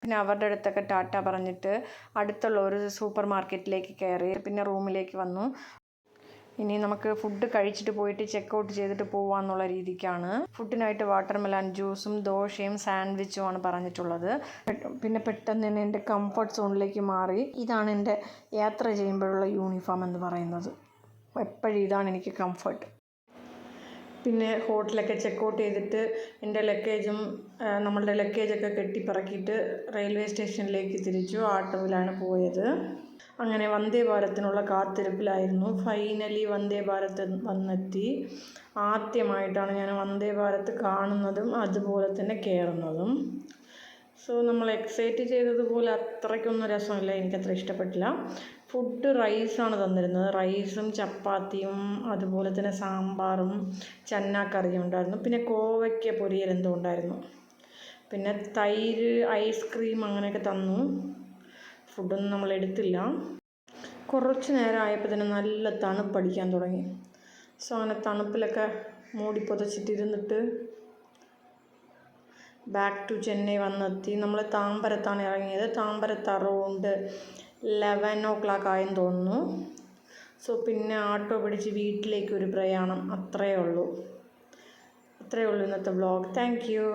പിന്നെ അവരുടെ അടുത്തൊക്കെ ടാറ്റ പറഞ്ഞിട്ട് അടുത്തുള്ള ഒരു സൂപ്പർ മാർക്കറ്റിലേക്ക് കയറി. പിന്നെ റൂമിലേക്ക് വന്നു. ഇനി നമുക്ക് ഫുഡ് കഴിച്ചിട്ട് പോയിട്ട് ചെക്കൗട്ട് ചെയ്തിട്ട് പോവാന്നുള്ള രീതിക്കാണ്. ഫുഡിനായിട്ട് വാട്ടർമെലൺ ജ്യൂസും ദോശയും സാൻഡ്വിച്ചുമാണ് പറഞ്ഞിട്ടുള്ളത്. പിന്നെ പെട്ടെന്ന് തന്നെ എൻ്റെ കംഫർട്ട് സോണിലേക്ക് മാറി. ഇതാണ് എൻ്റെ യാത്ര ചെയ്യുമ്പോഴുള്ള യൂണിഫോം എന്ന് പറയുന്നത്. എപ്പോഴും ഇതാണ് എനിക്ക് കംഫർട്ട്. പിന്നെ ഹോട്ടലൊക്കെ ചെക്കൗട്ട് ചെയ്തിട്ട് എൻ്റെ ലഗേജും നമ്മളുടെ ലഗേജൊക്കെ കെട്ടിപ്പറക്കിയിട്ട് റെയിൽവേ സ്റ്റേഷനിലേക്ക് തിരിച്ചു. ആട്ടോയിലാണ് പോയത്. അങ്ങനെ വന്ദേ ഭാരതിനുള്ള കാത്തിരിപ്പിലായിരുന്നു. ഫൈനലി വന്ദേ ഭാരത് വന്നെത്തി. ആദ്യമായിട്ടാണ് ഞാൻ വന്ദേ ഭാരത് കാണുന്നതും അതുപോലെ തന്നെ കയറുന്നതും. സോ നമ്മൾ എക്സൈറ്റ് ചെയ്തതുപോലെ അത്രയ്ക്കൊന്നും രസമില്ല, എനിക്കത്ര ഇഷ്ടപ്പെട്ടില്ല. ഫുഡ് റൈസാണ് തന്നിരുന്നത്. റൈസും ചപ്പാത്തിയും അതുപോലെ തന്നെ സാമ്പാറും ചന്നാക്കറിയും ഉണ്ടായിരുന്നു. പിന്നെ കോവയ്ക്ക പൊരിയൽ എന്തോ ഉണ്ടായിരുന്നു. പിന്നെ തൈര്, ഐസ്ക്രീം അങ്ങനെയൊക്കെ തന്നു. ഫുഡൊന്നും നമ്മൾ എടുത്തില്ല. കുറച്ച് നേരം ആയപ്പോൾ തന്നെ നല്ല തണുപ്പടിക്കാൻ തുടങ്ങി. സോ അങ്ങനെ തണുപ്പിലൊക്കെ മൂടി പുതച്ചിട്ടിരുന്നിട്ട് ബാക്ക് ടു ചെന്നൈ വന്നെത്തി. നമ്മൾ താമ്പരത്താണ് ഇറങ്ങിയത്. താമ്പരത്ത് അറൗണ്ട് 11 o'clock ആയെന്ന് തോന്നുന്നു. സോ പിന്നെ ആട്ടോ പിടിച്ച് വീട്ടിലേക്ക് ഒരു പ്രയാണം. അത്രയേ ഉള്ളൂ ഇന്നത്തെ വ്ളോഗ്. Thank you.